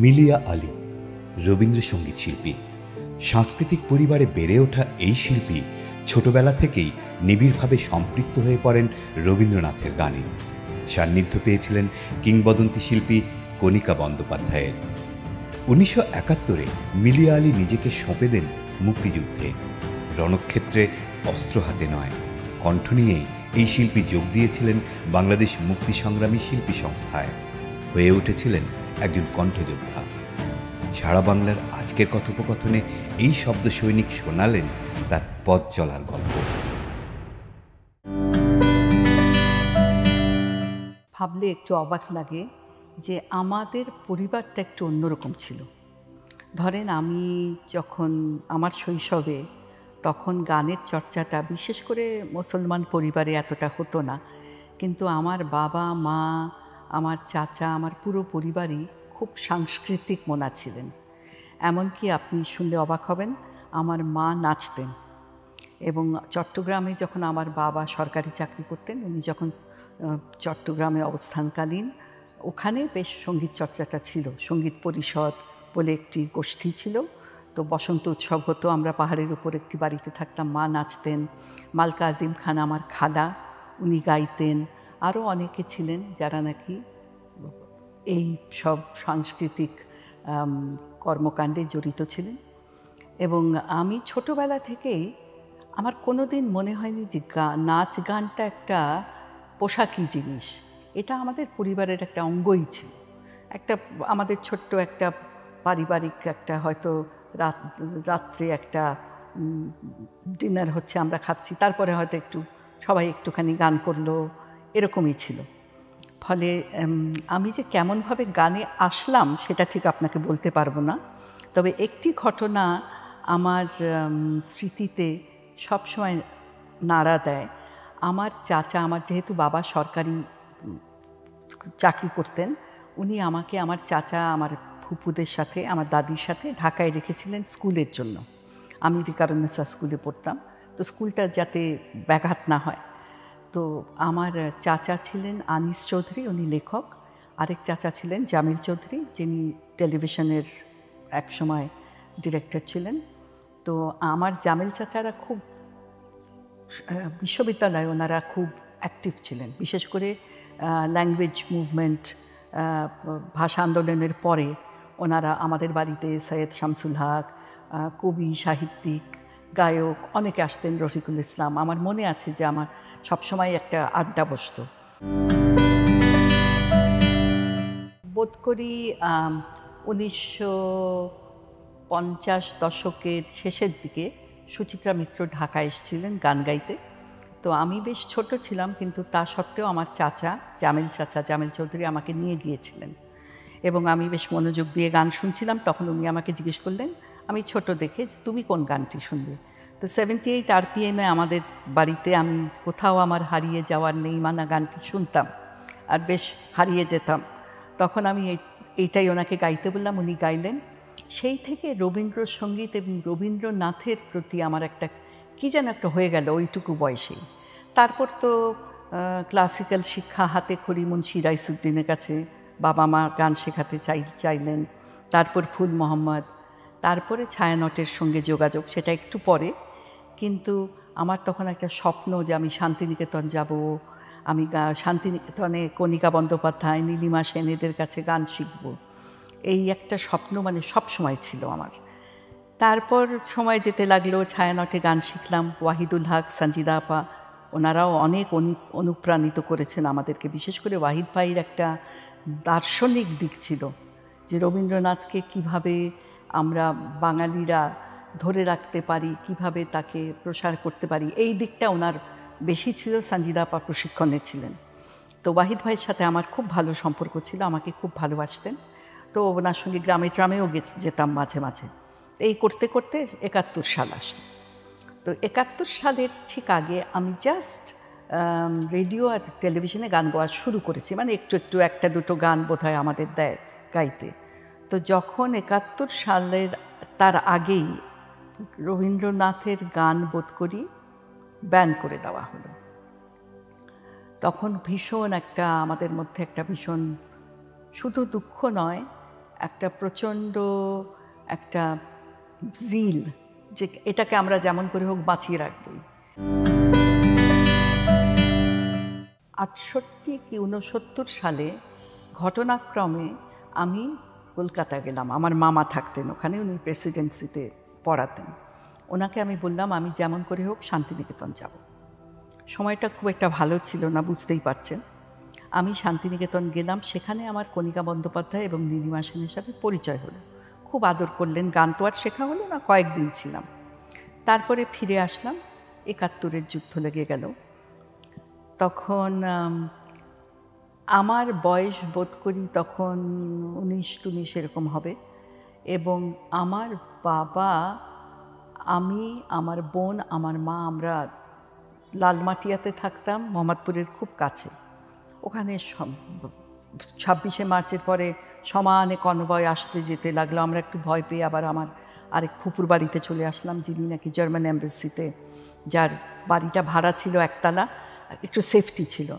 মিলিয়া আলী রবীন্দ্রসঙ্গীত শিল্পী। সাংস্কৃতিক পরিবারে বেড়ে ওঠা এই শিল্পী ছোটবেলা থেকেই নিবিড়ভাবে সম্পৃক্ত হয়ে পড়েন রবীন্দ্রনাথের গানে। সান্নিধ্য পেয়েছিলেন কিংবদন্তি শিল্পী কণিকা বন্দ্যোপাধ্যায়ের। 1971 মিলিয়া আলী নিজেকে সঁপে দেন মুক্তিযুদ্ধে। রণক্ষেত্রে অস্ত্র হাতে নয়, কণ্ঠ নিয়েই এই শিল্পী যোগ দিয়েছিলেন বাংলাদেশ মুক্তি সংগ্রামী শিল্পী সংস্থায়। হয়ে উঠেছিলেন একজন কণ্ঠযোদ্ধা। সারা বাংলার আজকের কথোপকথনে এই শব্দ সৈনিক শোনালেন তার পথ চলার গল্প। ভাবলে একটু অবাক লাগে যে আমাদের পরিবারটা একটু অন্যরকম ছিল। ধরেন আমি যখন আমার শৈশবে, তখন গানের চর্চাটা বিশেষ করে মুসলমান পরিবারে এতটা হতো না, কিন্তু আমার বাবা মা, আমার চাচা, আমার পুরো পরিবারই খুব সাংস্কৃতিক মনা ছিলেন। এমনকি আপনি শুনলে অবাক হবেন, আমার মা নাচতেন। এবং চট্টগ্রামে যখন আমার বাবা সরকারি চাকরি করতেন, উনি যখন চট্টগ্রামে অবস্থানকালীন ওখানে বেশ সঙ্গীত চর্চাটা ছিল। সঙ্গীত পরিষদ বলে একটি গোষ্ঠী ছিল। তো বসন্ত উৎসব হতো, আমরা পাহাড়ের উপর একটি বাড়িতে থাকতাম, মা নাচতেন। মালকা আজিম খান আমার খালা, উনি গাইতেন। আরও অনেকে ছিলেন যারা নাকি এই সব সাংস্কৃতিক কর্মকাণ্ডে জড়িত ছিলেন। এবং আমি ছোটোবেলা থেকেই আমার কোনো দিন মনে হয়নি যে নাচ গানটা একটা পোশাকি জিনিস। এটা আমাদের পরিবারের একটা অঙ্গই ছিল। একটা আমাদের ছোট্ট একটা পারিবারিক একটা হয়তো রাত্রে একটা ডিনার হচ্ছে, আমরা খাচ্ছি, তারপরে হয়তো একটু সবাই একটুখানি গান করলো, এরকমই ছিল। ফলে আমি যে কেমনভাবে গানে আসলাম সেটা ঠিক আপনাকে বলতে পারবো না। তবে একটি ঘটনা আমার স্মৃতিতে সবসময় নাড়া দেয়। আমার চাচা, আমার যেহেতু বাবা সরকারি চাকরি করতেন, উনি আমাকে, আমার চাচা আমার ফুপুদের সাথে, আমার দাদির সাথে ঢাকায় রেখেছিলেন স্কুলের জন্য। আমি বিকারুন্নেসা স্কুলে পড়তাম, তো স্কুলটা যাতে ব্যাঘাত না হয়। তো আমার চাচা ছিলেন আনিস চৌধুরী, উনি লেখক। আরেক চাচা ছিলেন জামিল চৌধুরী, যিনি টেলিভিশনের একসময় ডিরেক্টর ছিলেন। তো আমার জামিল চাচারা খুব বিশ্ববিদ্যালয়ে ওনারা খুব অ্যাক্টিভ ছিলেন, বিশেষ করে ল্যাঙ্গুয়েজ মুভমেন্ট, ভাষা আন্দোলনের পরে ওনারা আমাদের বাড়িতে সৈয়দ শামসুল হক, কবি, সাহিত্যিক, গায়ক অনেকে আসতেন, রফিকুল ইসলাম। আমার মনে আছে যে আমার সবসময় একটা আড্ডা বসতো। বোধ করি 1950 দশকের শেষের দিকে সুচিত্রা মিত্র ঢাকায় এসেছিলেন গান গাইতে। তো আমি বেশ ছোট ছিলাম, কিন্তু তা সত্ত্বেও আমার চাচা জামিল চৌধুরী আমাকে নিয়ে গিয়েছিলেন এবং আমি বেশ মনোযোগ দিয়ে গান শুনছিলাম। তখন উনি আমাকে জিজ্ঞেস করলেন, আমি ছোট দেখে, তুমি কোন গানটি শুনবে? তো 78 RPM আমাদের বাড়িতে, আমি কোথাও আমার হারিয়ে যাওয়ার নেই মানা গানটি শুনতাম আর বেশ হারিয়ে যেতাম। তখন আমি এইটাই ওনাকে গাইতে বললাম, উনি গাইলেন। সেই থেকে রবীন্দ্রসঙ্গীত এবং রবীন্দ্রনাথের প্রতি আমার একটা কী যেন একটা হয়ে গেল ওইটুকু বয়সেই। তারপর তো ক্লাসিক্যাল শিক্ষা হাতে খড়ি মুন্সি রাইসুদ্দিনের কাছে বাবা মা গান শেখাতে চাইলেন। তারপর ফুল মোহাম্মদ, তারপরে ছায়ানটের সঙ্গে যোগাযোগ, সেটা একটু পরে। কিন্তু আমার তখন একটা স্বপ্ন যে আমি শান্তিনিকেতন যাব, আমি শান্তিনিকেতনে কণিকা বন্দ্যোপাধ্যায়, নীলিমা সেন এদের কাছে গান শিখব। এই একটা স্বপ্ন মানে সব সময় ছিল আমার। তারপর সময় যেতে লাগলো, ছায়ানটে গান শিখলাম। ওয়াহিদুল হক, সঞ্জিদা আপা, ওনারাও অনেক অনুপ্রাণিত করেছেন আমাদেরকে। বিশেষ করে ওয়াহিদ ভাইয়ের একটা দার্শনিক দিক ছিল যে রবীন্দ্রনাথকে কিভাবে আমরা বাঙালিরা ধরে রাখতে পারি, কিভাবে তাকে প্রসার করতে পারি, এই দিকটা ওনার বেশি ছিল। সঞ্জিদা আপা প্রশিক্ষণে ছিলেন। তো ওয়াহিদ ভাইয়ের সাথে আমার খুব ভালো সম্পর্ক ছিল, আমাকে খুব ভালোবাসতেন। তো ওনার সঙ্গে গ্রামেও যেতাম মাঝে মাঝে। এই করতে করতে 71 সাল আসলো। তো 71 সালের ঠিক আগে আমি জাস্ট রেডিও আর টেলিভিশনে গান গাওয়া শুরু করেছি, মানে একটু একটু একটা দুটো গান বোধহয় আমাদের দেয় গাইতে। তো যখন 71 সালের তার আগেই রবীন্দ্রনাথের গান বোধ করি ব্যান করে দেওয়া হলো, তখন ভীষণ একটা আমাদের মধ্যে একটা ভীষণ শুধু দুঃখ নয়, একটা প্রচণ্ড একটা জিল, যে এটাকে আমরা যেমন করে হোক বাঁচিয়ে রাখবই। 68 কি 69 সালে ঘটনাক্রমে আমি কলকাতা গেলাম। আমার মামা থাকতেন ওখানে, উনি প্রেসিডেন্সিতে পড়াতেন। ওনাকে আমি বললাম আমি যেমন করে হোক শান্তিনিকেতন যাব। সময়টা খুব একটা ভালো ছিল না, বুঝতেই পারছেন। আমি শান্তিনিকেতন গেলাম। সেখানে আমার কণিকা বন্দ্যোপাধ্যায় এবং নীলিমা সেনের সাথে পরিচয় হলো। খুব আদর করলেন। গান তো আর শেখা হলো না, কয়েকদিন ছিলাম। তারপরে ফিরে আসলাম। 71-এর যুদ্ধ লেগে গেল। তখন আমার বয়স বোধ করি তখন 19-19 এরকম হবে। এবং আমার বাবা, আমি, আমার বোন, আমার মা, আমরা লালমাটিয়াতে থাকতাম, মোহাম্মদপুরের খুব কাছে। ওখানে 26শে মার্চের পরে সমানে কনভয় আসতে যেতে লাগলো। আমরা একটু ভয় পেয়ে আবার আমার আরেক ফুপুর বাড়িতে চলে আসলাম, যিনি নাকি জার্মান এম্বাসিতে, যার বাড়িটা ভাড়া ছিল একতলা, একটু সেফটি ছিল।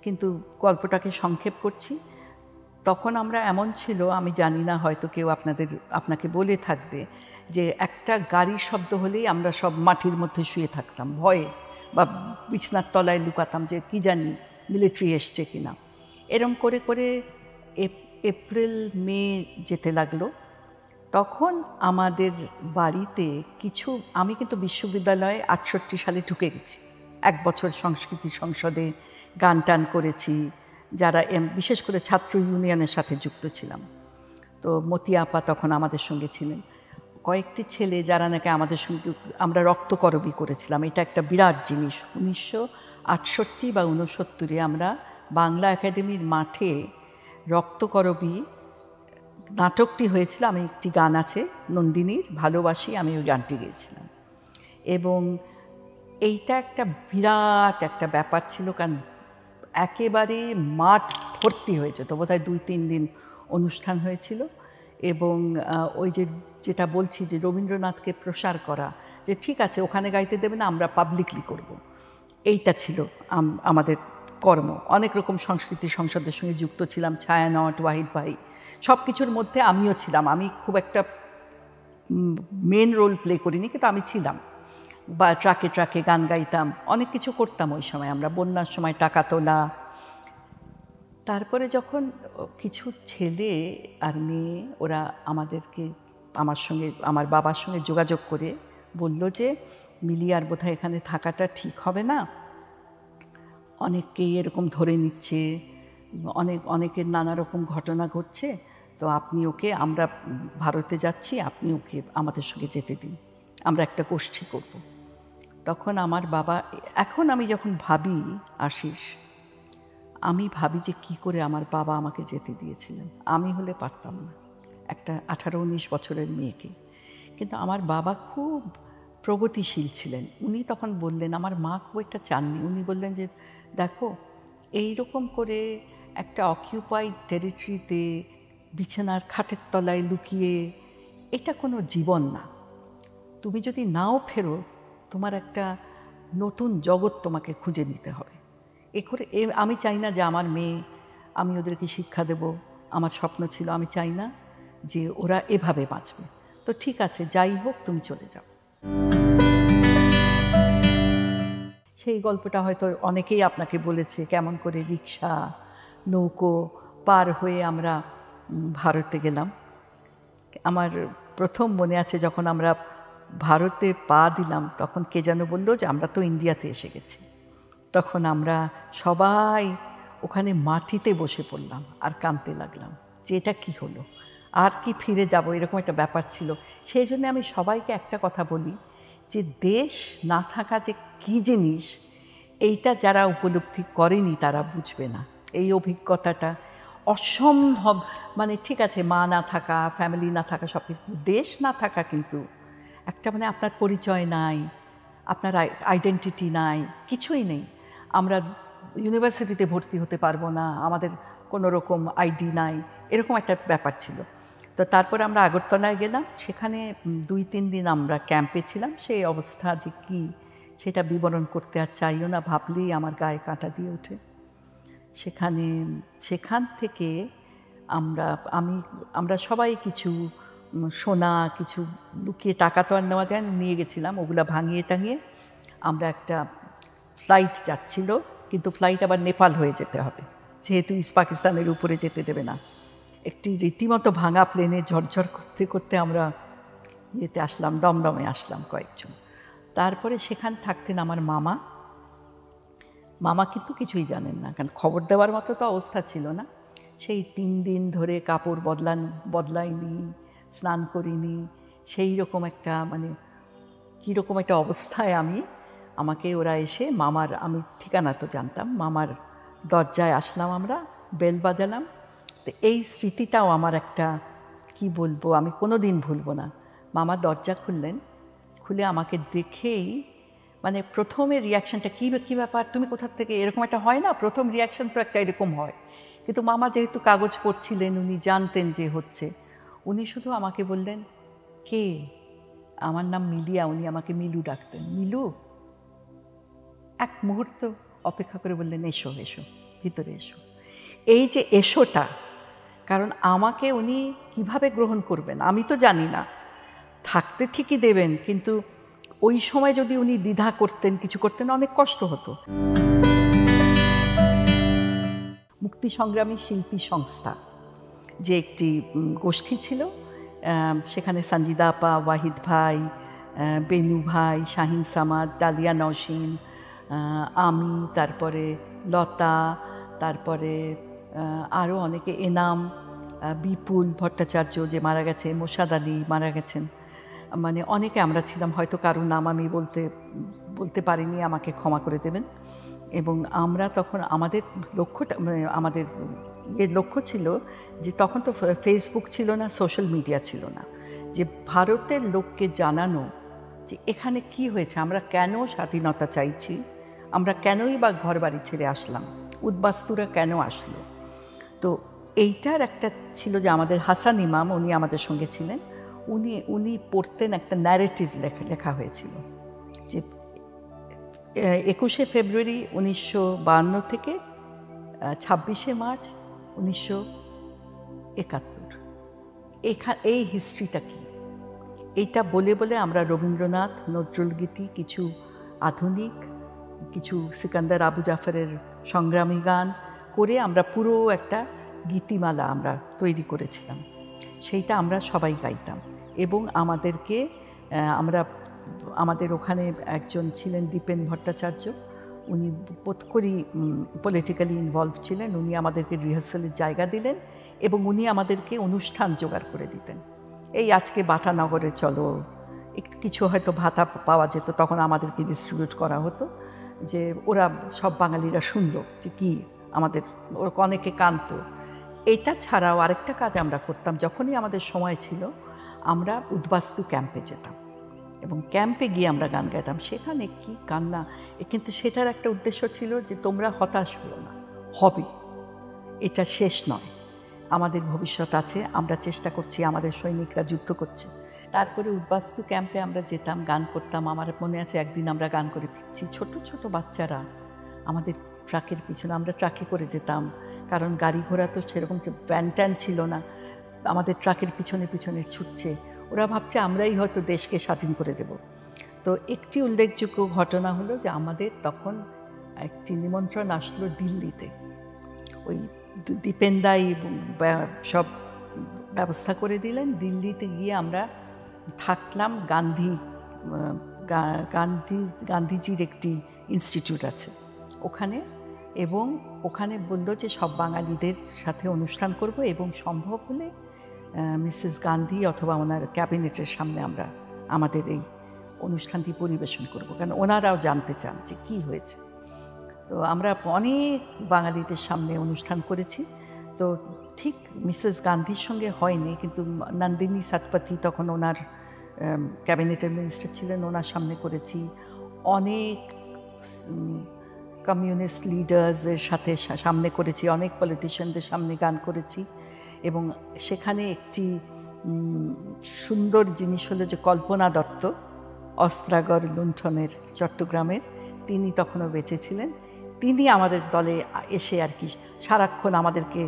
কিন্তু গল্পটাকে সংক্ষেপ করছি, তখন আমরা এমন ছিল, আমি জানি না, হয়তো কেউ আপনাকে বলে থাকবে যে একটা গাড়ির শব্দ হলেই আমরা সব মাটির মধ্যে শুয়ে থাকতাম ভয়ে, বা বিছনার তলায় লুকাতাম যে কি জানি মিলিটারি এসছে কিনা। এরম করে করে এপ্রিল মে যেতে লাগলো। তখন আমাদের বাড়িতে কিছু, আমি কিন্তু বিশ্ববিদ্যালয়ে 68 সালে ঢুকে গেছি। 1 বছর সংস্কৃতি সংসদে গান টান করেছি, যারা বিশেষ করে ছাত্র ইউনিয়নের সাথে যুক্ত ছিলাম। তো মতি আপা তখন আমাদের সঙ্গে ছিলেন। কয়েকটি ছেলে যারা নাকি আমাদের সঙ্গে, আমরা রক্তকরবী করেছিলাম। এটা একটা বিরাট জিনিস। 1968 বা 69-এ আমরা বাংলা একাডেমির মাঠে রক্তকরবী নাটকটি হয়েছিল। আমি একটি গান আছে নন্দিনীর, ভালোবাসি, আমি ওই গানটি গেয়েছিলাম। এবং এইটা একটা বিরাট একটা ব্যাপার ছিল, কারণ একেবারে মাঠ ভর্তি হয়েছে। তো বোধহয় 2-3 দিন অনুষ্ঠান হয়েছিল। এবং ওই যেটা বলছি যে রবীন্দ্রনাথকে প্রসার করা, যে ঠিক আছে ওখানে গাইতে দেবে না, আমরা পাবলিকলি করব, এইটা ছিল আমাদের কর্ম। অনেক রকম সংস্কৃতি সংসদের সঙ্গে যুক্ত ছিলাম, ছায়ানট, ওয়াহিদ ভাই, সব কিছুর মধ্যে আমিও ছিলাম। আমি খুব একটা মেন রোল প্লে করিনি, কিন্তু আমি ছিলাম। বা ট্রাকে ট্রাকে গান গাইতাম, অনেক কিছু করতাম ওই সময়। আমরা বন্যার সময় টাকা তোলা। তারপরে যখন কিছু ছেলে আর মেয়ে ওরা আমাদেরকে, আমার বাবার সঙ্গে যোগাযোগ করে বলল যে মিলিয়ার বোধহয় এখানে থাকাটা ঠিক হবে না, অনেককেই এরকম ধরে নিচ্ছে, অনেকের নানা রকম ঘটনা ঘটছে, তো আপনি ওকে, আমরা ভারতে যাচ্ছি, আপনি ওকে আমাদের সঙ্গে যেতে দিন, আমরা একটা গোষ্ঠী করব। তখন আমার বাবা, এখন আমি যখন ভাবি আশিস, আমি ভাবি যে কি করে আমার বাবা আমাকে যেতে দিয়েছিলেন। আমি হলে পারতাম না, একটা 18-19 বছরের মেয়েকে। কিন্তু আমার বাবা খুব প্রগতিশীল ছিলেন। উনি তখন বললেন, আমার মা খুব একটা চাননি, উনি বললেন যে দেখো, এই রকম করে একটা অকিউপাইড টেরিটরিতে বিছানার খাটের তলায় লুকিয়ে, এটা কোনো জীবন না। তুমি যদি নাও ফেরো, তোমার একটা নতুন জগৎ তোমাকে খুঁজে নিতে হবে। আমি চাই না যে আমার মেয়ে, আমি ওদেরকে শিক্ষা দেব, আমার স্বপ্ন ছিল, আমি চাই না যে ওরা এভাবে বাঁচবে। তো ঠিক আছে, যাই হোক, তুমি চলে যাও। সেই গল্পটা হয়তো অনেকেই আপনাকে বলেছে, কেমন করে রিক্সা, নৌকো পার হয়ে আমরা ভারতে গেলাম। আমার প্রথম মনে আছে, যখন আমরা ভারতে পা দিলাম, তখন কে যেন বললো যে আমরা তো ইন্ডিয়াতে এসে গেছি। তখন আমরা সবাই ওখানে মাটিতে বসে পড়লাম আর কাঁদতে লাগলাম যে এটা কি হলো, আর কি ফিরে যাব, এরকম একটা ব্যাপার ছিল। সেই জন্য আমি সবাইকে একটা কথা বলি, যে দেশ না থাকা যে কী জিনিস, এইটা যারা উপলব্ধি করেনি তারা বুঝবে না। এই অভিজ্ঞতাটা অসম্ভব। মানে ঠিক আছে, মা না থাকা, ফ্যামিলি না থাকা, সব কিছু, দেশ না থাকা কিন্তু একটা, মানে আপনার পরিচয় নাই, আপনার আইডেন্টিটি নাই, কিছুই নেই। আমরা ইউনিভার্সিটিতে ভর্তি হতে পারবো না, আমাদের কোনো রকম আইডি নাই, এরকম একটা ব্যাপার ছিল। তো তারপরে আমরা আগরতলায় গেলাম, সেখানে 2-3 দিন আমরা ক্যাম্পে ছিলাম। সেই অবস্থা যে কী, সেটা বিবরণ করতে আর চাইও না, ভাবলেই আমার গায়ে কাঁটা দিয়ে ওঠে। সেখান থেকে আমরা আমি আমরা সবাই কিছু সোনা, কিছু লুকিয়ে, টাকা তো আর নেওয়া যায় না, নিয়ে গেছিলাম। ওগুলা ভাঙিয়ে টাঙিয়ে আমরা একটা ফ্লাইট যাচ্ছিল, কিন্তু ফ্লাইট আবার নেপাল হয়ে যেতে হবে, যেহেতু ইস্ট পাকিস্তানের উপরে যেতে দেবে না। একটি রীতিমতো ভাঙা প্লেনে ঝরঝর করতে করতে আমরা ইয়েতে আসলাম, দমদমে আসলাম কয়েকজন। তারপরে সেখানে থাকতেন আমার মামা। মামা কিন্তু কিছুই জানেন না, কারণ খবর দেওয়ার মতো তো অবস্থা ছিল না। সেই 3 দিন ধরে কাপড় বদলাইনি, স্নান করিনি, সেই রকম একটা মানে কীরকম একটা অবস্থায় আমাকে ওরা এসে আমি ঠিকানা তো জানতাম, মামার দরজায় আসলাম, আমরা বেল বাজালাম। তো এই স্মৃতিটাও আমার একটা, কি বলবো, আমি কোনো দিন ভুলবো না। মামা দরজা খুললেন, খুলে আমাকে দেখেই মানে প্রথমে রিয়াকশানটা কী ব্যাপার, তুমি কোথা থেকে, এরকম একটা হয় না, প্রথম রিয়াকশান তো একটা এরকম হয়। কিন্তু মামা যেহেতু কাগজ পড়ছিলেন, উনি জানতেন যে হচ্ছে, উনি শুধু আমাকে বললেন, কে? আমার নাম মিলিয়া, উনি আমাকে মিলু ডাকতেন। মিলু? এক মুহূর্ত অপেক্ষা করে বললেন, এসো এসো, ভিতরে এসো। এই যে এসোটা, কারণ আমাকে উনি কিভাবে গ্রহণ করবেন আমি তো জানি না, থাকতে ঠিকই দেবেন, কিন্তু ওই সময় যদি উনি দ্বিধা করতেন, কিছু করতেন, অনেক কষ্ট হতো। মুক্তি সংগ্রামী শিল্পী সংস্থা যে একটি গোষ্ঠী ছিল, সেখানে সঞ্জিদা আপা, ওয়াহিদ ভাই, বেনু ভাই, শাহিন সামাদ, ডালিয়া নওশিন, আমি, তারপরে লতা, তারপরে আরও অনেকে, এনাম, বিপুল ভট্টাচার্য যে মারা গেছে, মোশাদ আলী মারা গেছেন, মানে অনেকে আমরা ছিলাম। হয়তো কারোর নাম আমি বলতে পারিনি, আমাকে ক্ষমা করে দেবেন। এবং আমরা তখন আমাদের লক্ষ্যটা, আমাদের লক্ষ্য ছিল যে তখন তো ফেসবুক ছিল না, সোশ্যাল মিডিয়া ছিল না, যে ভারতের লোককে জানানো যে এখানে কি হয়েছে, আমরা কেন স্বাধীনতা চাইছি, আমরা কেনই বা ঘর বাড়ি ছেড়ে আসলাম, উদ্বাস্তুরা কেন আসলো। তো এইটার একটা ছিল যে আমাদের হাসান ইমাম, উনি আমাদের সঙ্গে ছিলেন, উনি পড়তেন, একটা ন্যারেটিভ লেখা হয়েছিল যে 21শে ফেব্রুয়ারি 1952 থেকে 26শে মার্চ 1971, এই হিস্ট্রিটা কি, এইটা বলে বলে আমরা রবীন্দ্রনাথ, নজরুল গীতি, কিছু আধুনিক, কিছু সিকান্দার আবু জাফরের সংগ্রামী গান করে আমরা পুরো একটা গীতিমালা আমরা তৈরি করেছিলাম। সেইটা আমরা সবাই গাইতাম। এবং আমাদের ওখানে একজন ছিলেন দীপেন ভট্টাচার্য, উনি বোধকরি পলিটিক্যালি ইনভলভ ছিলেন, উনি আমাদেরকে রিহার্সালের জায়গা দিলেন এবং উনি আমাদেরকে অনুষ্ঠান জোগাড় করে দিতেন। এই আজকে বাটানগরে চলো, একটু কিছু হয়তো ভাতা পাওয়া যেত, তখন আমাদেরকে ডিস্ট্রিবিউট করা হতো, যে ওরা সব বাঙালিরা শুনলো যে কী, আমাদের ওরা অনেকে কাঁদতো। এটা ছাড়াও আরেকটা কাজ আমরা করতাম, যখনই আমাদের সময় ছিল আমরা উদ্বাস্তু ক্যাম্পে যেতাম এবং ক্যাম্পে গিয়ে আমরা গান গাইতাম। সেখানে কি কান্না, কিন্তু সেটার একটা উদ্দেশ্য ছিল যে তোমরা হতাশ হও না, হবে, এটা শেষ নয়, আমাদের ভবিষ্যৎ আছে, আমরা চেষ্টা করছি, আমাদের সৈনিকরা যুদ্ধ করছে। তারপরে উদ্বাস্তু ক্যাম্পে আমরা যেতাম, গান করতাম। আমার মনে আছে একদিন আমরা গান করে ফিরছি, ছোট ছোট বাচ্চারা আমাদের ট্রাকের পিছনে, আমরা ট্রাকে করে যেতাম, কারণ গাড়ি ঘোড়া তো সেরকম ভ্যান ট্যান ছিল না, আমাদের ট্রাকের পিছনে পিছনে ছুটছে, ওরা ভাবছে আমরাই হয়তো দেশকে স্বাধীন করে দেব। তো একটি উল্লেখযোগ্য ঘটনা হলো যে আমাদের তখন একটি নিমন্ত্রণ আসলো দিল্লিতে, ওই দীপেনদাই সব ব্যবস্থা করে দিলেন। দিল্লিতে গিয়ে আমরা থাকলাম, গান্ধীজির একটি ইনস্টিটিউট আছে ওখানে, এবং ওখানে বললো যে সব বাঙালিদের সাথে অনুষ্ঠান করব এবং সম্ভব হলে মিসেস গান্ধী অথবা ওনার ক্যাবিনেটের সামনে আমরা আমাদের এই অনুষ্ঠানটি পরিবেশন করব, কারণ ওনারাও জানতে চান যে কী হয়েছে। তো আমরা অনেক বাঙালিদের সামনে অনুষ্ঠান করেছি। তো ঠিক মিসেস গান্ধীর সঙ্গে হয়নি, কিন্তু নন্দিনী সতপথী তখন ওনার ক্যাবিনেটের মিনিস্টার ছিলেন, ওনার সামনে করেছি। অনেক কমিউনিস্ট লিডার্সের সাথে সামনে করেছি, অনেক পলিটিশিয়ানদের সামনে গান করেছি। এবং সেখানে একটি সুন্দর জিনিস হলো যে কল্পনা দত্ত, অস্ত্রাগর লুণ্ঠনের চট্টগ্রামের, তিনি তখনও বেঁচে ছিলেন। তিনি আমাদের দলে এসে আর কি সারাক্ষণ আমাদেরকে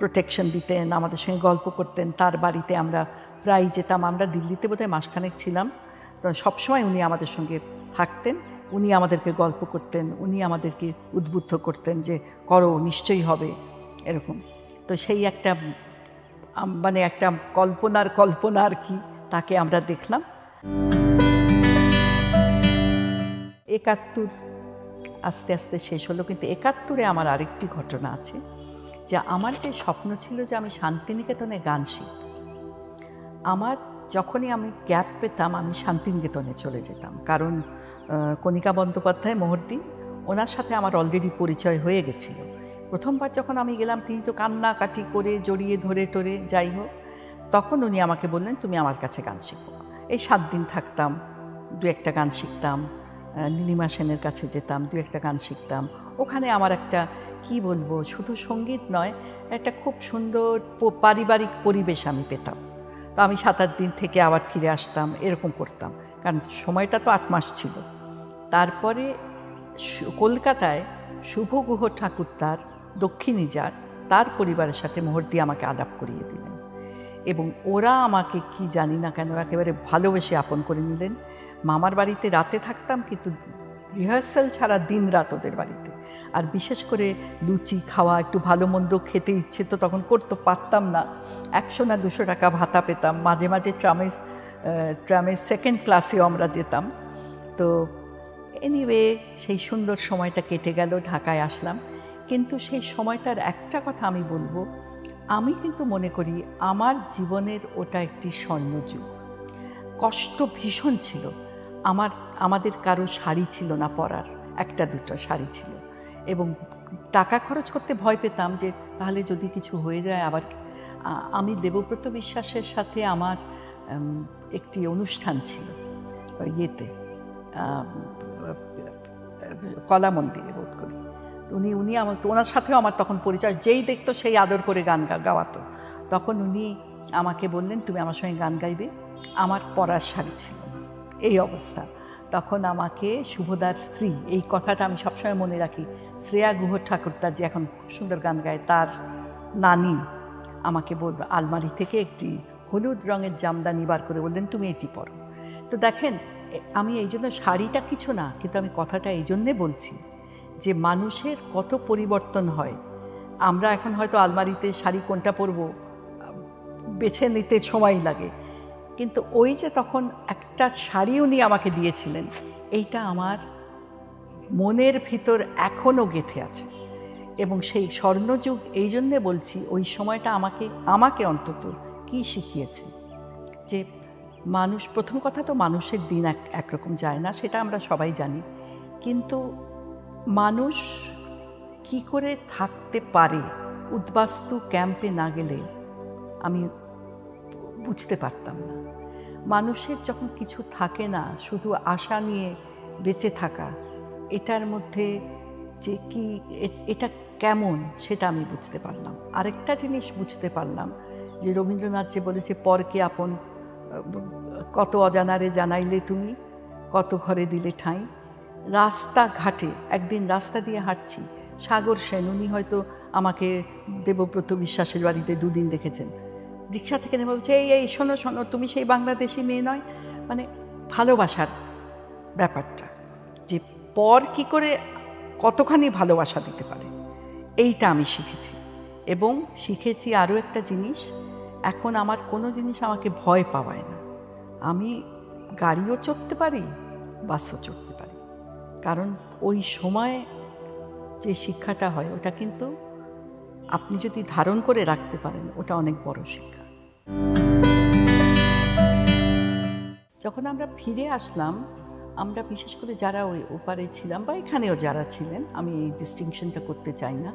প্রোটেকশন দিতেন, আমাদের সঙ্গে গল্প করতেন। তার বাড়িতে আমরা প্রায় যেতাম। আমরা দিল্লিতে বোধহয় মাসখানেক ছিলাম, তো সবসময় উনি আমাদের সঙ্গে থাকতেন। উনি আমাদেরকে গল্প করতেন, উনি আমাদেরকে উদ্বুদ্ধ করতেন যে করো, নিশ্চয়ই হবে, এরকম। তো সেই একটা মানে একটা কল্পনা আর কি, তাকে আমরা দেখলাম। 71 আস্তে আস্তে শেষ হলো, কিন্তু 71-এ আমার আরেকটি ঘটনা আছে, যে আমার যে স্বপ্ন ছিল যে আমি শান্তিনিকেতনে গান শিখব। আমার যখনই আমি গ্যাপ পেতাম আমি শান্তিনিকেতনে চলে যেতাম, কারণ কণিকা বন্দ্যোপাধ্যায় মহর্দি, ওনার সাথে আমার অলরেডি পরিচয় হয়ে গেছিল। প্রথমবার যখন আমি গেলাম তিনি তো কান্নাকাটি করে জড়িয়ে ধরে টরে যাই হোক, তখন উনি আমাকে বললেন তুমি আমার কাছে গান শিখো। এই 7 দিন থাকতাম, 2-একটা গান শিখতাম। নীলিমা সেনের কাছে যেতাম, 2-একটা গান শিখতাম। ওখানে আমার একটা কি বলবো, শুধু সঙ্গীত নয়, একটা খুব সুন্দর পারিবারিক পরিবেশ আমি পেতাম। তো আমি 7-8 দিন থেকে আবার ফিরে আসতাম, এরকম করতাম, কারণ সময়টা তো 8 মাস ছিল। তারপরে কলকাতায় শুভ গুহ ঠাকুর, তার দক্ষিণী যার, তার পরিবারের সাথে মহর্দি আমাকে আলাপ করিয়ে দিলেন, এবং ওরা আমাকে কি জানি না কেন একেবারে ভালোবেসে আপন করে নিলেন। মামার বাড়িতে রাতে থাকতাম, কিন্তু রিহার্সাল ছাড়া দিন রাত ওদের বাড়িতে। আর বিশেষ করে লুচি খাওয়া, একটু ভালো মন্দ খেতে ইচ্ছে তো তখন করতে পারতাম না। 100 না 200 টাকা ভাতা পেতাম, মাঝে মাঝে ট্রামে 2nd ক্লাসেও আমরা যেতাম। তো এনিওয়ে সেই সুন্দর সময়টা কেটে গেল, ঢাকায় আসলাম। কিন্তু সেই সময়টার একটা কথা আমি বলবো, আমি কিন্তু মনে করি আমার জীবনের ওটা একটি স্বর্ণযুগ। কষ্ট ভীষণ ছিল। আমাদের কারো শাড়ি ছিল না পরার, 1-2টা শাড়ি ছিল, এবং টাকা খরচ করতে ভয় পেতাম যে তাহলে যদি কিছু হয়ে যায় আবার। আমি দেবব্রত বিশ্বাসের সাথে আমার একটি অনুষ্ঠান ছিল ইয়েতে, কলা মন্দিরে বোধ করি। উনি ওনার সাথেও আমার তখন পরিচয়, যেই দেখতো সেই আদর করে গান গাওয়াতো। তখন উনি আমাকে বললেন তুমি আমার সঙ্গে গান গাইবে। আমার পরার শাড়ি ছিল না, এই অবস্থা। তখন আমাকে শুভদার স্ত্রী, এই কথাটা আমি সবসময় মনে রাখি, শ্রেয়া গুহ ঠাকুরতার যে এখন খুব সুন্দর গান গায়, তার নানি আমাকে আলমারি থেকে একটি হলুদ রঙের জামদানি বার করে বললেন তুমি এটি পরো। তো দেখেন, আমি এই জন্য, শাড়িটা কিছু না, কিন্তু আমি কথাটা এই জন্যে বলছি যে মানুষের কত পরিবর্তন হয়। আমরা এখন হয়তো আলমারিতে শাড়ি কোনটা পরবো বেছে নিতে সময় লাগে, কিন্তু ওই যে তখন একটা শাড়ি উনি আমাকে দিয়েছিলেন, এইটা আমার মনের ভিতর এখনও গেঁথে আছে। এবং সেই স্বর্ণযুগ এই জন্যে বলছি, ওই সময়টা আমাকে অন্তত কি শিখিয়েছে, যে মানুষ, প্রথম কথা তো মানুষের দিন একরকম যায় না, সেটা আমরা সবাই জানি, কিন্তু মানুষ কি করে থাকতে পারে উদ্বাস্তু ক্যাম্পে না গেলে আমি বুঝতে পারতাম না। মানুষের যখন কিছু থাকে না, শুধু আশা নিয়ে বেঁচে থাকা, এটার মধ্যে যে কি, এটা কেমন, সেটা আমি বুঝতে পারলাম। আরেকটা জিনিস বুঝতে পারলাম, যে রবীন্দ্রনাথ যে বলেছে পরকে আপন কত অজানারে জানাইলে তুমি, কত ঘরে দিলে ঠাঁই। রাস্তাঘাটে একদিন রাস্তা দিয়ে হাঁটছি, সাগর সেন, উনি হয়তো আমাকে দেবব্রত বিশ্বাসের বাড়িতে 2 দিন দেখেছেন, রিক্সা থেকে নেমে বলছে এই শোনো শোনো, তুমি সেই বাংলাদেশি মেয়ে নয়। মানে ভালোবাসার ব্যাপারটা, যে পর কি করে কতখানি ভালোবাসা দিতে পারে, এইটা আমি শিখেছি। এবং শিখেছি আরও একটা জিনিস, এখন আমার কোনো জিনিস আমাকে ভয় পাওয়ায় না। আমি গাড়িও চড়তে পারি, বাসও চড়তে পারি, কারণ ওই সময় যে শিক্ষাটা হয় ওটা কিন্তু আপনি যদি ধারণ করে রাখতে পারেন, ওটা অনেক বড় শিক্ষা। যখন আমরা ফিরে আসলাম, আমরা বিশেষ করে যারা ওই ওপারে ছিলাম বা এখানেও যারা ছিলেন, আমি এই ডিস্টিংশনটা করতে চাই না,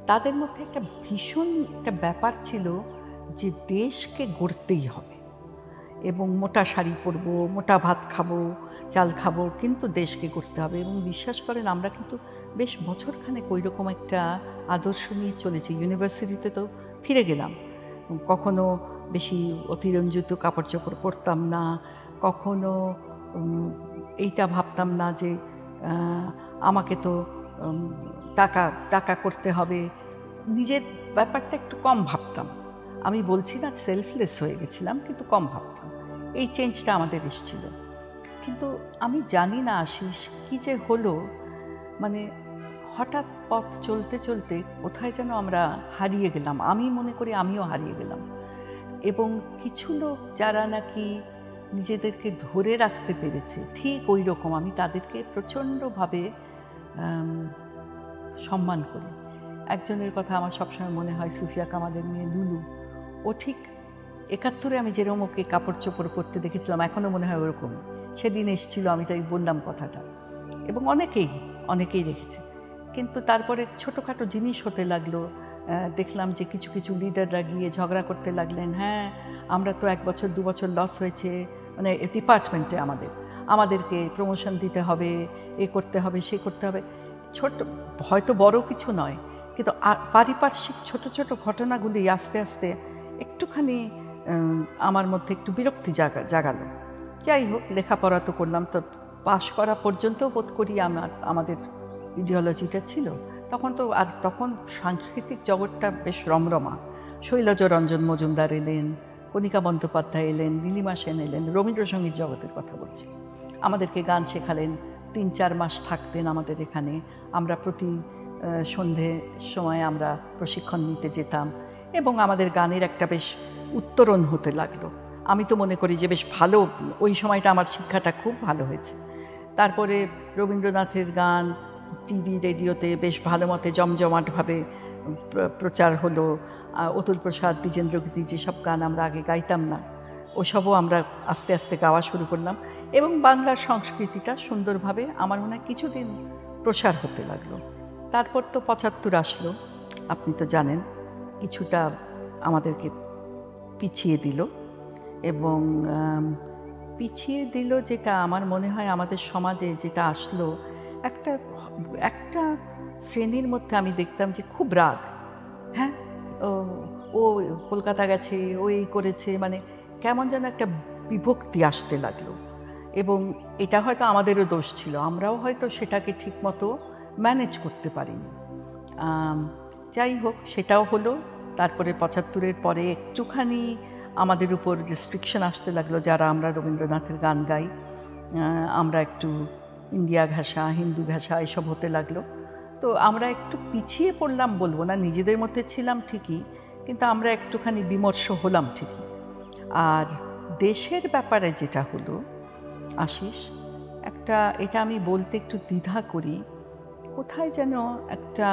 তাদের মধ্যে একটা ভীষণ একটা ব্যাপার ছিল যে দেশকে গড়তেই হবে, এবং মোটা শাড়ি পরবো, মোটা ভাত খাবো, চাল খাবো, কিন্তু দেশকে করতে হবে। এবং বিশ্বাস করেন, আমরা কিন্তু বেশ বছরখানেক ওই রকম একটা আদর্শ নিয়ে চলেছি। ইউনিভার্সিটিতে তো ফিরে গেলাম, কখনো বেশি অতিরঞ্জিত কাপড় চোপড় পরতাম না, কখনো এইটা ভাবতাম না যে আমাকে তো টাকা করতে হবে, নিজের ব্যাপারটা একটু কম ভাবতাম। আমি বলছি না সেলফলেস হয়ে গেছিলাম, কিন্তু কম ভাবতাম। এই চেঞ্জটা আমাদের এসেছিল। কিন্তু আমি জানি না আশিস কী যে হলো, মানে হঠাৎ পথ চলতে চলতে কোথায় যেন আমরা হারিয়ে গেলাম। আমি মনে করি আমিও হারিয়ে গেলাম। এবং কিছু লোক যারা নাকি নিজেদেরকে ধরে রাখতে পেরেছে ঠিক ওই রকম, আমি তাদেরকে প্রচণ্ডভাবে সম্মান করি। একজনের কথা আমার সবসময় মনে হয়, সুফিয়া কামালের মেয়ে লুলু। ও ঠিক ৭১ আমি যেরকম ওকে কাপড় চোপড় পরতে দেখেছিলাম, এখনও মনে হয় ওরকম। সেদিন এসেছিল, আমি তাই বললাম কথাটা, এবং অনেকেই দেখেছে। কিন্তু তারপরে ছোটোখাটো জিনিস হতে লাগলো। দেখলাম যে কিছু কিছু লিডাররা গিয়ে ঝগড়া করতে লাগলেন, হ্যাঁ আমরা তো 1 বছর 2 বছর লস হয়েছে, মানে ডিপার্টমেন্টে আমাদেরকে প্রমোশন দিতে হবে, এ করতে হবে, সে করতে হবে। ছোট, হয়তো বড় কিছু নয়, কিন্তু পারিপার্শ্বিক ছোট ছোট ঘটনাগুলি আস্তে আস্তে একটুখানি আমার মধ্যে একটু বিরক্তি জাগালো। যাই হোক, লেখাপড়া তো করলাম, তো পাশ করা পর্যন্তও বোধ করি আমাদের ইডিওলজিটা ছিল। তখন সাংস্কৃতিক জগৎটা বেশ রমরমা। শৈলজরঞ্জন মজুমদার এলেন, কণিকা বন্দ্যোপাধ্যায় এলেন, নীলিমা সেন এলেন, রবীন্দ্রসঙ্গীত জগতের কথা বলছি। আমাদেরকে গান শেখালেন, 3-4 মাস থাকতেন আমাদের এখানে। আমরা প্রতি সন্ধে সময় আমরা প্রশিক্ষণ নিতে যেতাম, এবং আমাদের গানের একটা বেশ উত্তরণ হতে লাগলো। আমি তো মনে করি যে বেশ ভালো, ওই সময়টা আমার শিক্ষাটা খুব ভালো হয়েছে। তারপরে রবীন্দ্রনাথের গান টিভি রেডিওতে বেশ ভালো মতে জমজমাটভাবে প্রচার হলো। অতুল প্রসাদ, দ্বিজেন্দ্র গীতি, যেসব গান আমরা আগে গাইতাম না, ওসবও আমরা আস্তে আস্তে গাওয়া শুরু করলাম, এবং বাংলার সংস্কৃতিটা সুন্দরভাবে আমার মনে হয় কিছুদিন প্রসার হতে লাগলো। তারপর তো ৭৫ আসলো, আপনি তো জানেন, কিছুটা আমাদেরকে পিছিয়ে দিল। এবং পিছিয়ে দিল যেটা আমার মনে হয় আমাদের সমাজে যেটা আসলো, একটা শ্রেণীর মধ্যে আমি দেখতাম যে খুব রাগ। হ্যাঁ, ও কলকাতা গেছে, ও এই করেছে, মানে কেমন যেন একটা বিভক্তি আসতে লাগলো। এবং এটা হয়তো আমাদেরও দোষ ছিল, আমরাও হয়তো সেটাকে ঠিকমতো ম্যানেজ করতে পারিনি। যাই হোক, সেটাও হলো। তারপরে ৭৫-এর পরে একটুখানি আমাদের উপর রেস্ট্রিকশন আসতে লাগলো, যারা আমরা রবীন্দ্রনাথের গান গাই। আমরা একটু ইন্ডিয়া ঘেঁষা, হিন্দু ঘেঁষা এসব হতে লাগলো। তো আমরা একটু পিছিয়ে পড়লাম বলবো না, নিজেদের মধ্যে ছিলাম ঠিকই, কিন্তু আমরা একটুখানি বিমর্ষ হলাম ঠিকই। আর দেশের ব্যাপারে যেটা হলো আশিস, এটা আমি বলতে একটু দ্বিধা করি, কোথায় যেন একটা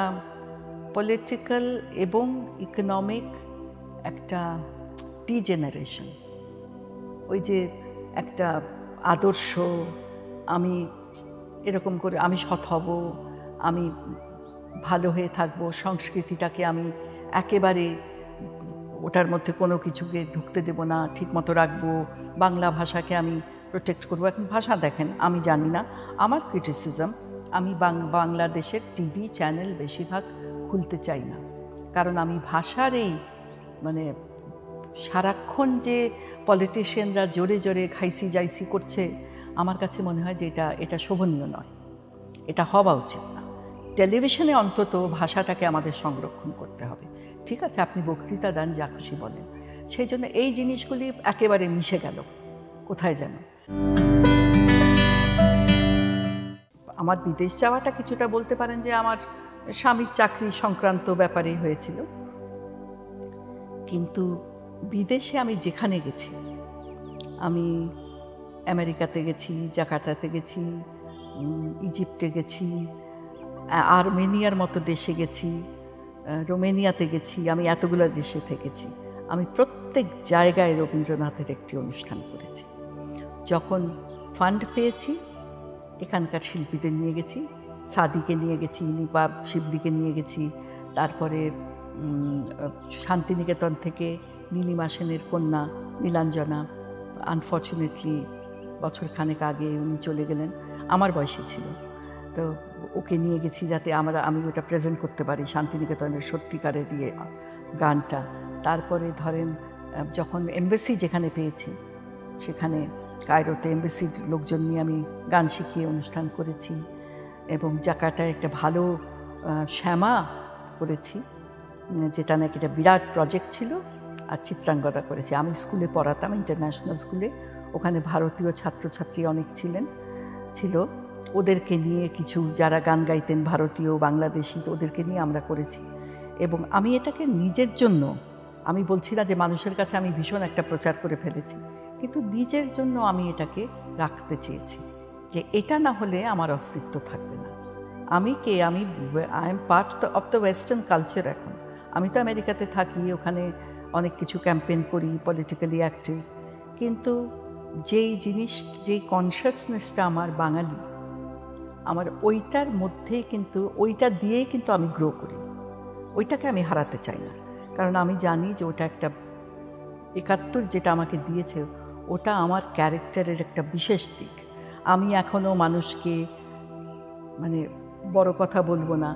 পলিটিক্যাল এবং ইকোনমিক একটা ডিজেনারেশন। ওই যে একটা আদর্শ, আমি এরকম করে আমি সৎ হব, আমি ভালো হয়ে থাকবো, সংস্কৃতিটাকে আমি একেবারে ওটার মধ্যে কোনো কিছুকে ঢুকতে দেব না, ঠিকমতো রাখবো, বাংলা ভাষাকে আমি প্রোটেক্ট করবো। এখন ভাষা দেখেন, আমি জানি না, আমার ক্রিটিসিজম, আমি বাংলাদেশের টিভি চ্যানেল বেশিরভাগ খুলতে চাই না, কারণ আমি ভাষার এই মানে সারাক্ষণ যে পলিটিশিয়ানরা জোরে জোরে খাইসি যাইসি করছে, আমার কাছে মনে হয় যে এটা শোভনীয় নয়, এটা হওয়া উচিত না। টেলিভিশনে অন্তত ভাষাটাকে আমাদের সংরক্ষণ করতে হবে। ঠিক আছে, আপনি বক্তৃতা দেন, যা খুশি বলেন, সেই জন্য এই জিনিসগুলি একেবারে মিশে গেল কোথায় যেন। আমার বিদেশ যাওয়াটা কিছুটা বলতে পারেন যে আমার স্বামীর চাকরি সংক্রান্ত ব্যাপারেই হয়েছিল। কিন্তু বিদেশে আমি যেখানে গেছি, আমি আমেরিকাতে গেছি, জাকার্তাতে গেছি, ইজিপ্টে গেছি, আর্মেনিয়ার মতো দেশে গেছি, রোমেনিয়াতে গেছি, আমি এতগুলো দেশে থেকেছি। আমি প্রত্যেক জায়গায় রবীন্দ্রনাথের একটি অনুষ্ঠান করেছি। যখন ফান্ড পেয়েছি, এখানকার শিল্পীদের নিয়ে গেছি, সাদিকে নিয়ে গেছি, নিপা শিবলিকে নিয়ে গেছি, তারপরে শান্তিনিকেতন থেকে নীলিমা সেনের কন্যা নীলাঞ্জনা, আনফর্চুনেটলি বছরখানেক আগে উনি চলে গেলেন, আমার বয়সী ছিল, তো ওকে নিয়ে গেছি যাতে আমি ওটা প্রেজেন্ট করতে পারি, শান্তিনিকেতনের সত্যিকারের গানটা। তারপরে ধরেন যখন এমবেসি যেখানে পেয়েছি, সেখানে কায়রোতে এমবেসির লোকজন নিয়ে আমি গান শিখিয়ে অনুষ্ঠান করেছি, এবং জাকার্তায় একটা ভালো শ্যামা করেছি, যেটা নাকি একটা বিরাট প্রজেক্ট ছিল, আর চিত্রাঙ্গদা করেছি। আমি স্কুলে পড়াতাম, ইন্টারন্যাশনাল স্কুলে, ওখানে ভারতীয় ছাত্রছাত্রী অনেক ছিল, ওদেরকে নিয়ে কিছু যারা গান গাইতেন ভারতীয় বাংলাদেশি, ওদেরকে নিয়ে আমরা করেছি। এবং আমি এটাকে নিজের জন্য, আমি বলছি না যে মানুষের কাছে আমি ভীষণ একটা প্রচার করে ফেলেছি, কিন্তু নিজের জন্য আমি এটাকে রাখতে চেয়েছি, যে এটা না হলে আমার অস্তিত্ব থাকবে না। আমি I am part of the western culture. এখন আমি তো আমেরিকাতে থাকি, ওখানে অনেক কিছু ক্যাম্পেইন করি, পলিটিক্যালি অ্যাক্টিভ, কিন্তু যেই কনসিয়াসনেসটা আমার বাঙালি, আমার ওইটার মধ্যেই কিন্তু, ওইটা দিয়েই কিন্তু আমি গ্রো করি, ওইটাকে আমি হারাতে চাই না। কারণ আমি জানি যে ওটা একটা ৭১ যেটা আমাকে দিয়েছে, ওটা আমার ক্যারেক্টারের একটা বিশেষ দিক। আমি এখনও মানুষকে, মানে বড় কথা বলবো না,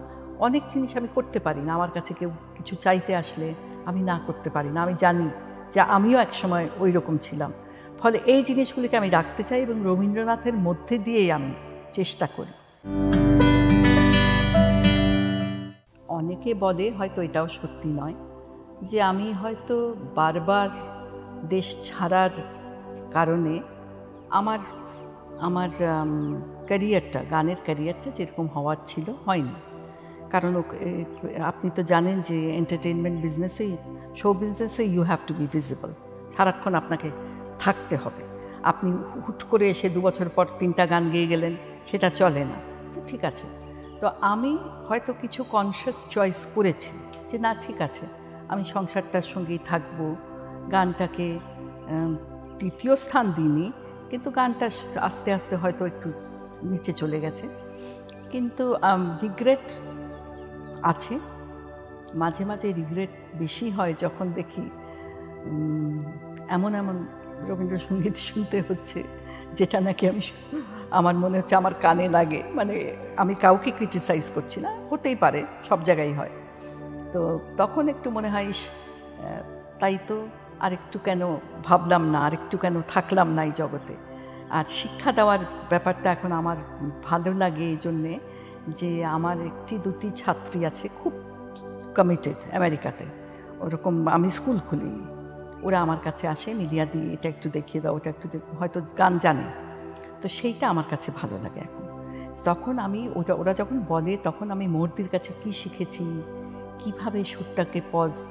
অনেক জিনিস আমি করতে পারি না। আমার কাছে কেউ কিছু চাইতে আসলে আমি না করতে পারি না। আমি জানি যে আমিও একসময় ওই রকম ছিলাম। ফলে এই জিনিসগুলিকে আমি রাখতে চাই এবং রবীন্দ্রনাথের মধ্যে দিয়েই আমি চেষ্টা করি। অনেকে বলে, হয়তো এটাও সত্যি নয়, যে আমি হয়তো বারবার দেশ ছাড়ার কারণে আমার ক্যারিয়ারটা, গানের ক্যারিয়ারটা যেরকম হওয়ার ছিল হয়নি। কারণ আপনি তো জানেন যে এন্টারটেইনমেন্ট বিজনেসেই, শো বিজনেসে you have to be visible, সারাক্ষণ আপনাকে থাকতে হবে। আপনি হুট করে এসে 2 বছর পর 3টা গান গেয়ে গেলেন, সেটা চলে না। তো ঠিক আছে, তো আমি হয়তো কিছু কনসিয়াস চয়েস করেছি যে না, ঠিক আছে, আমি সংসারটার সঙ্গেই থাকবো, গানটাকে তৃতীয় স্থান দিইনি, কিন্তু গানটা আস্তে আস্তে হয়তো একটু নিচে চলে গেছে। কিন্তু রিগ্রেট আছে, মাঝে মাঝে রিগ্রেট বেশি হয় যখন দেখি এমন রবীন্দ্রসঙ্গীত শুনতে হচ্ছে যেটা নাকি আমার মনে হচ্ছে আমার কানে লাগে। মানে আমি কাউকে ক্রিটিসাইজ করছি না, হতেই পারে, সব জায়গায় হয়। তো তখন একটু মনে হয়, তাই তো আরেকটু কেন ভাবলাম না, আরেকটু কেন থাকলাম না এই জগতে। আর শিক্ষা দেওয়ার ব্যাপারটা এখন আমার ভালো লাগে এই জন্যে যে আমার 1-2টি ছাত্রী আছে খুব কমিটেড আমেরিকাতে, ওরকম আমি স্কুল খুলিনি, ওরা আমার কাছে আসে, মিলিয়া দি এটা একটু দেখিয়ে দাও, ওটা একটু হয়তো গান জানে, তো সেইটা আমার কাছে ভালো লাগে এখন। তখন আমি ওরা যখন বলে, তখন আমি মূর্তির কাছে কি শিখেছি, কিভাবে সুরটাকে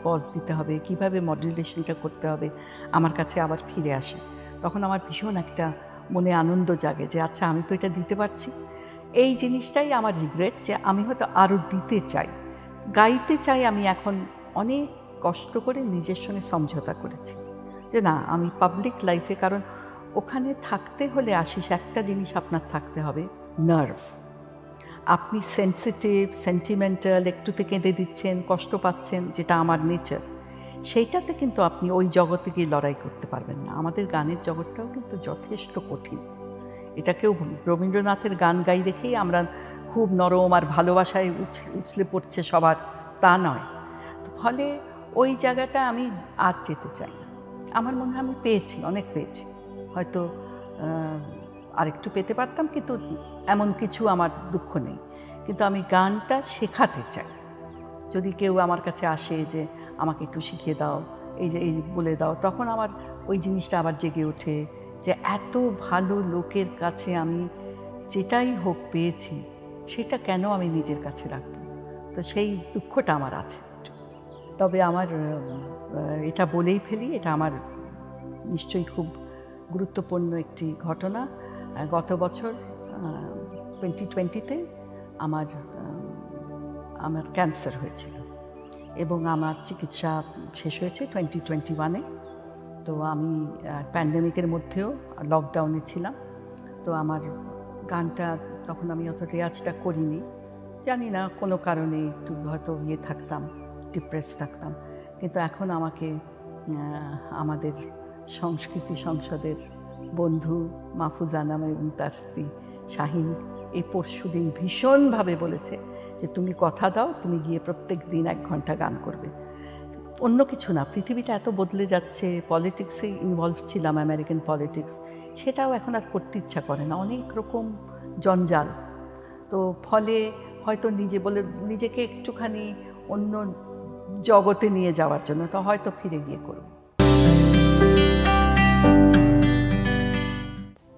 পজ দিতে হবে, কিভাবে মডুলেশনটা করতে হবে, আমার কাছে আবার ফিরে আসে। তখন আমার ভীষণ একটা মনে আনন্দ জাগে যে আচ্ছা, আমি তো এটা দিতে পারছি। এই জিনিসটাই আমার রিগ্রেট, যে আমি হয়তো আরও দিতে চাই, গাইতে চাই। আমি এখন অনেক কষ্ট করে নিজের সঙ্গে সমঝোতা করেছি যে না, আমি পাবলিক লাইফে, কারণ ওখানে থাকতে হলে আশিস একটা জিনিস আপনার থাকতে হবে, নার্ভ। আপনি সেন্সিটিভ, সেন্টিমেন্টাল, একটুতে কেঁদে দিচ্ছেন, কষ্ট পাচ্ছেন, যেটা আমার নেচার, সেইটাতে কিন্তু আপনি ওই জগতে গিয়ে লড়াই করতে পারবেন না। আমাদের গানের জগৎটাও কিন্তু যথেষ্ট কঠিন। এটা কেউ রবীন্দ্রনাথের গান গাই দেখেই আমরা খুব নরম আর ভালোবাসায় উছলে পড়ছে সবার, তা নয়। তো ফলে ওই জায়গাটা আমি আর যেতে চাই না। আমার মনে হয় আমি পেয়েছি, অনেক পেয়েছি, হয়তো আরেকটু পেতে পারতাম, কিন্তু এমন কিছু আমার দুঃখ নেই। কিন্তু আমি গানটা শেখাতে চাই। যদি কেউ আমার কাছে আসে যে আমাকে একটু শিখিয়ে দাও, এই বলে দাও, তখন আমার ওই জিনিসটা আবার জেগে ওঠে যে এত ভালো লোকের কাছে আমি যেটাই হোক পেয়েছি, সেটা কেন আমি নিজের কাছে রাখব। তো সেই দুঃখটা আমার আছে। তবে আমার এটা বলেই ফেলি, এটা আমার নিশ্চয়ই খুব গুরুত্বপূর্ণ একটি ঘটনা। গত বছর 2020-তে আমার ক্যান্সার হয়েছিল এবং আমার চিকিৎসা শেষ হয়েছে 2021-এ। তো আমি প্যান্ডেমিকের মধ্যেও লকডাউনে ছিলাম। তো আমার গানটা তখন আমি অত রেয়াজটা করিনি, জানি না কোনো কারণে একটু হয়তো থাকতাম, ডিপ্রেস থাকতাম। কিন্তু এখন আমাকে আমাদের সংস্কৃতি সংসদের বন্ধু মাহফুজ আনাম এবং তার স্ত্রী শাহিন এই পরশুদিন ভীষণভাবে বলেছে যে তুমি কথা দাও, তুমি গিয়ে প্রত্যেক দিন 1 ঘন্টা গান করবে। অন্য কিছু না, পৃথিবীটা এত বদলে যাচ্ছে, পলিটিক্সে ইনভলভ ছিলাম, আমেরিকান পলিটিক্স, সেটাও এখন আর করতে ইচ্ছা করে না, অনেক রকম জঞ্জাল। তো ফলে হয়তো নিজেকে একটুখানি অন্য জগতে নিয়ে যাওয়ার জন্য, তো হয়তো ফিরে গিয়ে করব।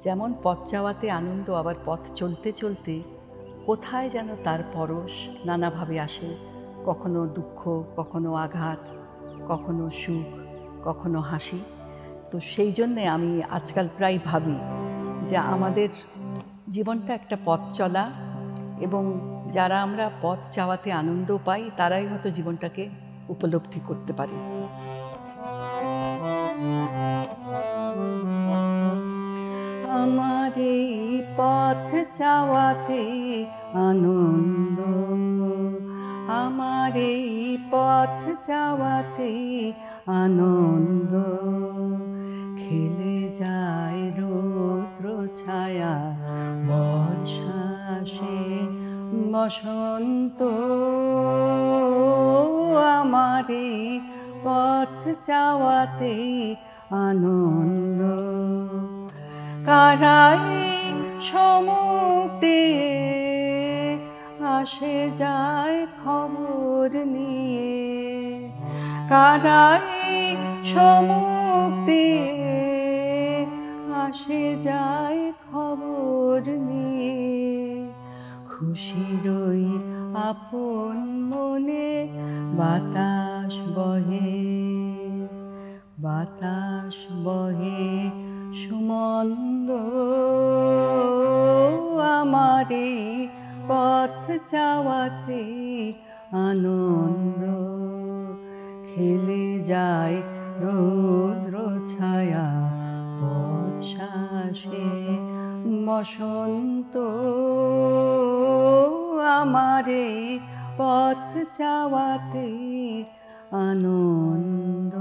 যেমন পথ যাওয়াতে আনন্দ, আবার পথ চলতে চলতে কোথায় যেন তার পরশ নানাভাবে আসে, কখনো দুঃখ, কখনো আঘাত, কখনো সুখ, কখনো হাসি। তো সেই জন্যে আমি আজকাল প্রায় ভাবি যে আমাদের জীবনটা একটা পথ চলা, এবং যারা আমরা পথ চাওয়াতে আনন্দ পাই তারাই হয়তো জীবনটাকে উপলব্ধি করতে পারি। আমার এই পথ চাওয়াতে আনন্দ, আমার এই পথ চাওয়াতে আনন্দ, খেলে যায় রৌদ্র ছায়া বর্ষা আসে বসন্ত। আমার এই পথ চাওয়াতে আনন্দ, কারাই সমুখ দিয়ে আসে যায় খবর নিয়ে, কারাই সমুখ দিয়ে আসে যায় খবর নিয়ে। খুশির ওই আপন মনে বাতাস বহে, বাতাস বহে সুমন্দ। আমার এই পথ চাওয়াতে আনন্দ, খেলে যায় রৌদ্র ছায়া বর্ষা আসে বসন্ত। আমার এই পথ চাওয়াতে আনন্দ।